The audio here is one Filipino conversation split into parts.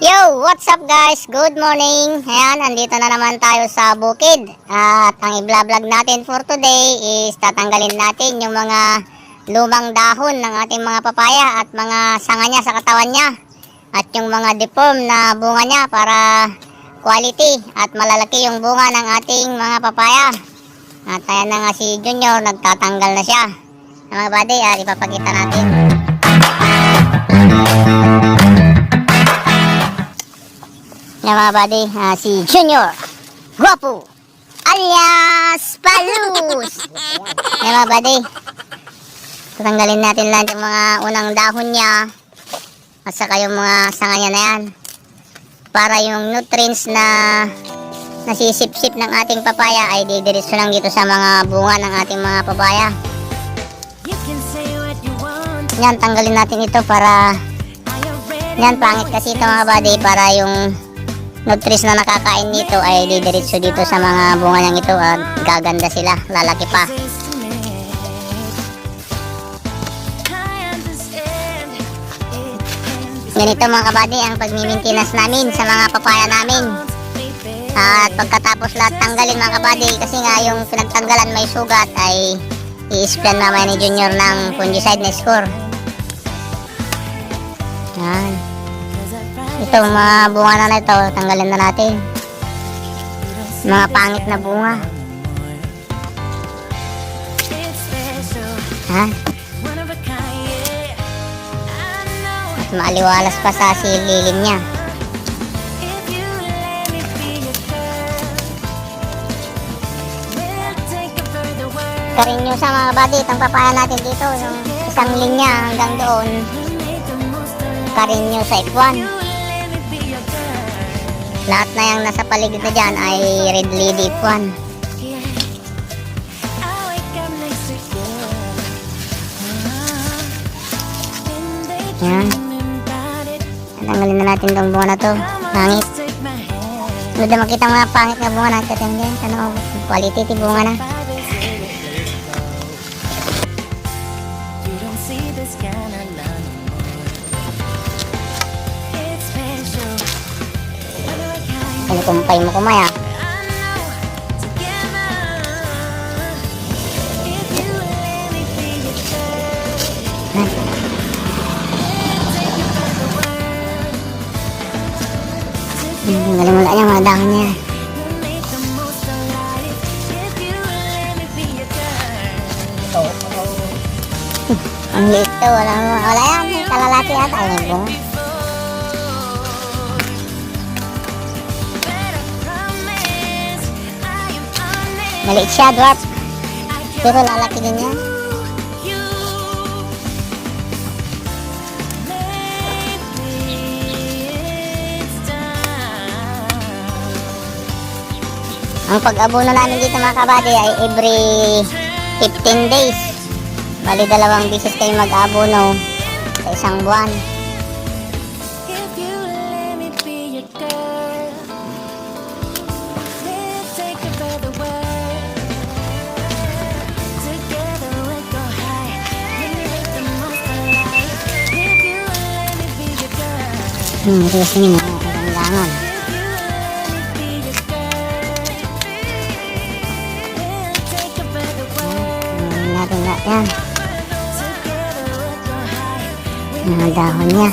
Yo, what's up guys? Good morning. Ayan, andito na naman tayo sa bukid. At ang i-vlog natin for today is tatanggalin natin yung mga lumang dahon ng ating mga papaya at mga sanga niya sa katawan niya. At yung mga deform na bunga niya para quality at malalaki yung bunga ng ating mga papaya. At ayan na nga si Junior, nagtatanggal na siya. Mga buddy, ipapakita natin. Yan mga buddy, si Junior Guapo alias Palus. Yan mga buddy, tatanggalin natin lang yung mga unang dahon niya at saka yung mga sanga niya na yan para yung nutrients na nasisip-sip ng ating papaya ay didiretso lang dito sa mga bunga ng ating mga papaya. Yan, tanggalin natin ito para yan, pangit kasi ito mga buddy, para yung nutrients na nakakain nito ay didiretso dito sa mga bunga niyang ito at gaganda sila, lalaki pa. Ganito mga kabady ang pagmimintinas namin sa mga papaya namin. At pagkatapos lahat tanggalin mga kabady, kasi nga yung pinagtanggalan may sugat, ay i-spray naman ni Junior ng fungicide na score. Yan. Itong mga bunga na ito, tanggalin na natin. Mga pangit na bunga. Ha? At maaliwalas pa sa sililim niya. Karin nyo sa mga buddy, itong papaya natin dito, yung isang linya hanggang doon. Karin nyo sa F1. Lahat na yung nasa paligid na dyan ay red lady F1. Yan. Tanggalin na natin itong bunga na to. Pangit. Hindi na makita mga pangit na bunga natin. Ano, quality bunga na. Kumpay mo kumaya. Galing mo lang yung mga dahon niya. Ang liit to, wala yan, kalalaki ata yung bunga. Maliit siya, dwarf. Pero lalaki din yan. Ang pag-abono namin dito mga kabady ay every 15 days. Bali 2 beses kayo mag-abono sa isang buwan. Terus ini mau gangan. Natin yan. Mga dahonnya.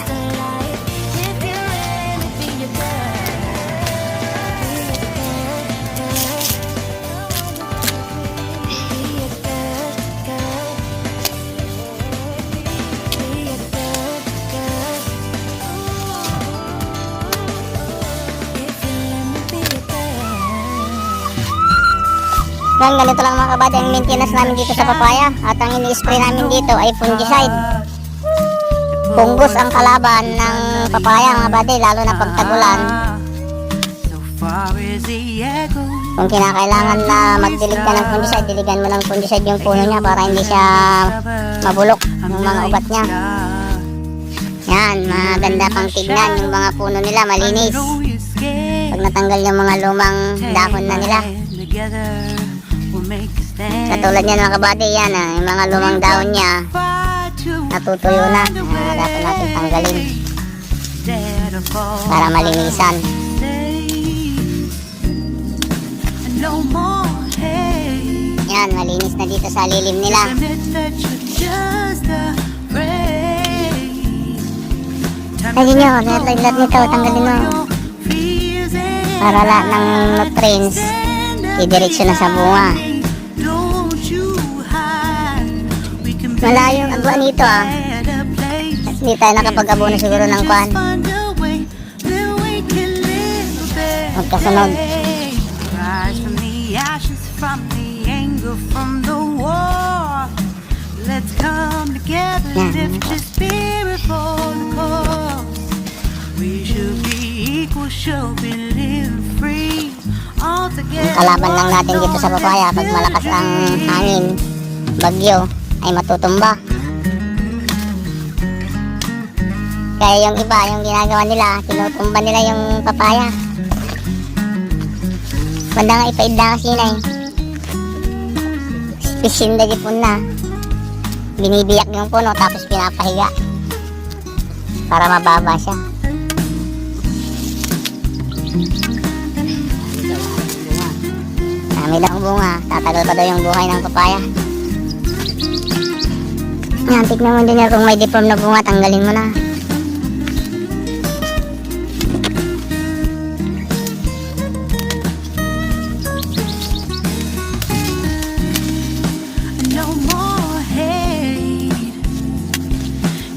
Yan, ganito lang mga kabady ang maintenance namin dito sa papaya. At ang ini-spray namin dito ay fungicide. Fungus ang kalaban ng papaya mga kabady, lalo na pagtagulan. Kung kinakailangan na magdilig ka ng fungicide, diligan mo ng fungicide yung puno niya para hindi siya mabulok yung mga ugat niya. Yan, maganda pang tignan yung mga puno nila, malinis. Pag natanggal yung mga lumang dahon na nila. Katulad niya mga kabady, yan yung mga lumang dahon niya natutuyo na, dapat natin tanggalin. para malinisan. Yan, malinis na dito sa lilim nila. Ayun nyo, lahat nito, tanggalin mo. Para lahat ng nutrients, idiretso na sa bunga. Malayo ang abuan nito ah. Hindi tayo nakapag-abono siguro ng kwan. Magkasunod. Ang kalaban lang natin dito sa papaya pag malakas ang hangin, bagyo, ay matutumba. Kaya yung iba, yung ginagawa nila, tinutumba nila yung papaya. Banda nga ipaid na kasi na eh. Pisin dagi po na. Binibiyak yung puno tapos pinapahiga para mababa siya. Dami daw ang bunga. Tatagal pa daw yung buhay ng papaya. Yan, tignan mo din yan kung may deform na bunga, tanggalin mo na.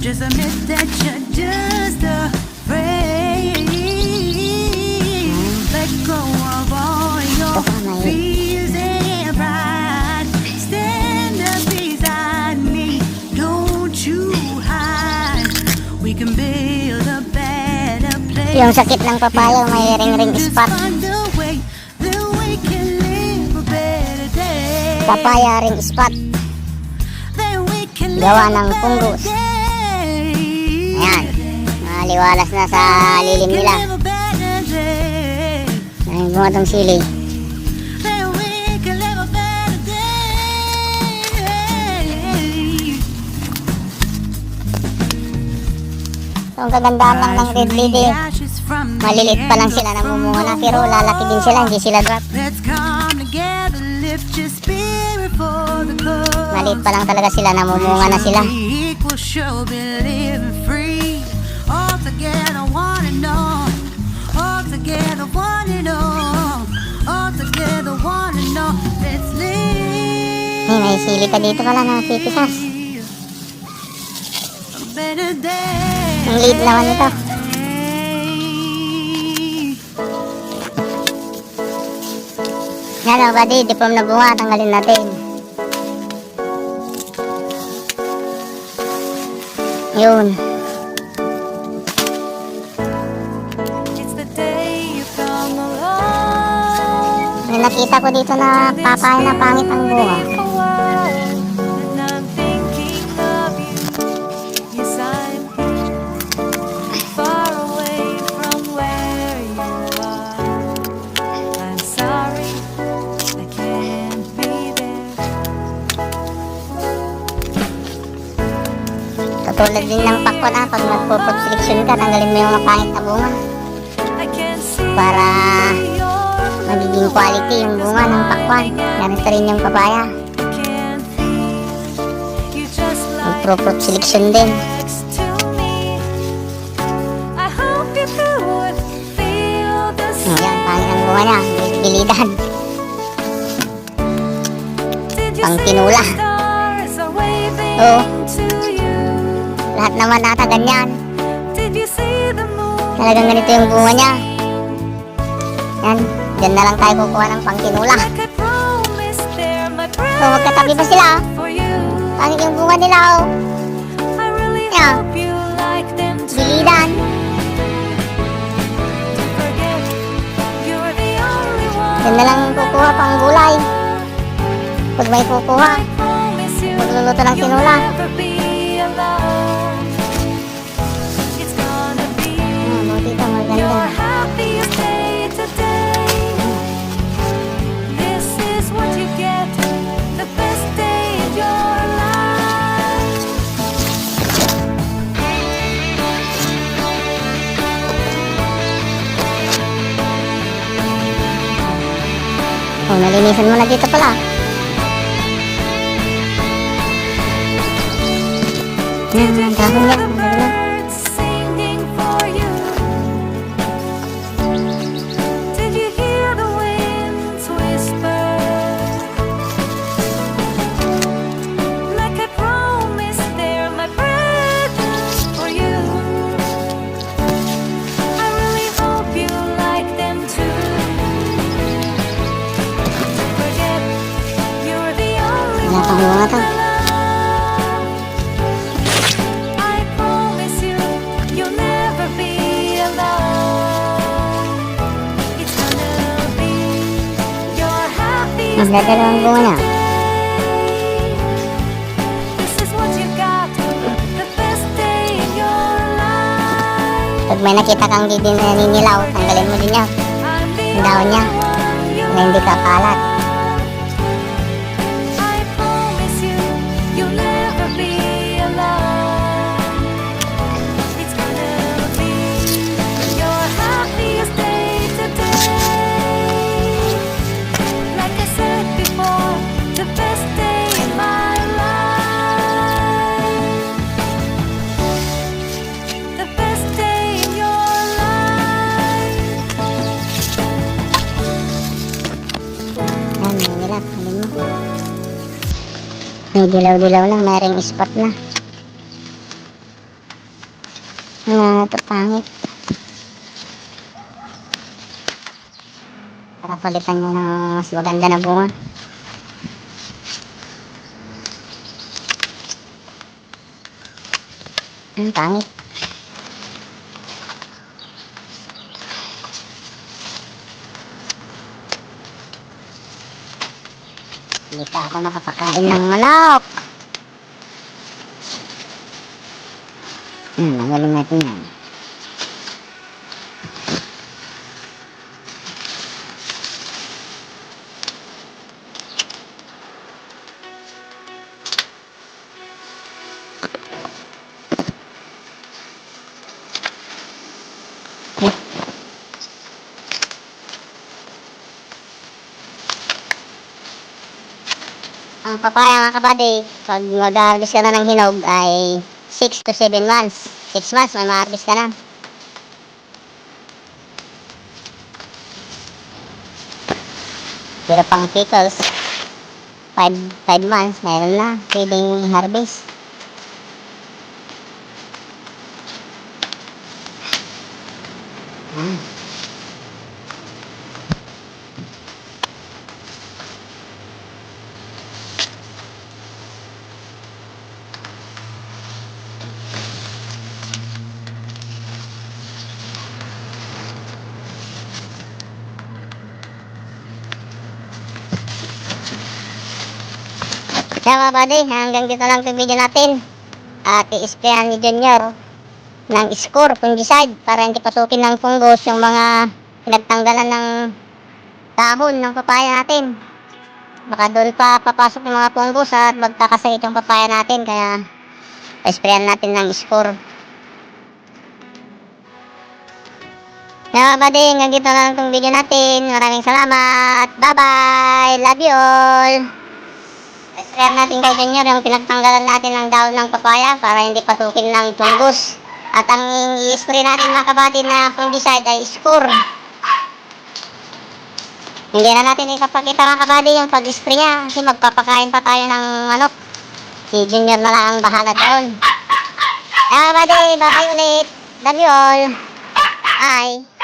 Just admit that you're just afraid. Let go of all your fears and pride. Stand up beside me, don't you hide. We can build a better place. Yung sakit ng papaya, may ring-ring spot. Papaya ring spot. Gawa ng fungus. Ayan, maliwalas na sa lilim nila. Ayan, bunga tong sili. So, ang kagandahan lang ng red lady, malilit pa lang sila, namumunga na, pero lalaki din sila, hindi sila drop. Maliit pa lang talaga sila, namumunga na sila. May sili pa dito pala na pipisas. Ang liit naman ito. Yan o buddy, deform na bunga, tanggalin natin. Yun. May nakita ko dito na papaya na pangit ang bunga. Tulad din ng pakwan pag nagpo-pot selection ka, tanggalin mo yung mapangit na bunga para magiging quality yung bunga ng pakwan. Ganito rin yung papaya, magpo-pot selection din. Ayan, pangit ang bunga niya, bilidan, pang tinula. Oo, lahat naman ata ganyan. Talagang ganito yung bunga niya. Yan, dyan na lang tayo kukuha ng pangtinula. So, magkatabi pa sila. Pangit yung bunga nila. Yan, bilidan. Dyan na lang kukuha pang gulay. Pag may kukuha, magluluto ng tinula. Dito maganda. Oh, nalinisan mo na dito pala. Yan, ang dahon niya. Ang dahon na. Birds singing for you. Did you hear the winds whisper? Like I promised, they're my presents for you. I really hope you like them too. Don't forget, you're the only Wala pang one bunga to. I love. I promise you, you'll never be alone. It's gonna be your happiest Ang ganda ng bunga niya. day. This is what you got, the best day in your life. Pag may nakita kang di din naninilaw, tanggalin mo din yan. I'm the Ang dahon niya. only one you Na hindi ka kalat. I promise you, you'll never be alone. It's gonna be your happiest day today. Like I said before, the best day in my life. The best day in your life. Yan, may nilap. Alin mo. May dilaw-dilaw lang. May ring spot na. Ito pangit. Para palitan nyo ng mas maganda na bunga. Pangit. Hindi pa ako nakapakain ng manok. Nagaling natin yan. Ang papaya mga kabady, pag mag-harvest ka na ng hinog ay 6 to 7 months. 6 months may ma-harvest ka na. Pero pang pickles, 5 months, meron na. Pwedeng harvest. Kaya mga buddy, hanggang dito lang itong video natin. At i-sprayan ni Junior ng score fungicide para hindi pasukin ng fungus yung mga pinagtanggalan ng dahon ng papaya natin. Baka doon pa papasok yung mga fungus at magkakasakit yung papaya natin. Kaya i-sprayan natin ng score. Kaya mga buddy, hanggang dito lang itong video natin. Maraming salamat. Bye-bye. Love you all. I-spray natin kay Junior yung pinagtanggalan natin ng dahon ng papaya para hindi pasukin ng fungus. At ang i-spray natin mga kabady na fungicide ay Score. Hindi na natin ipapakita mga kabady yung pag-spray niya kasi magpapakain pa tayo ng manok. Si Junior na lang ang bahala doon. Kaya mga kabady, bye ulit. Love you all. Bye.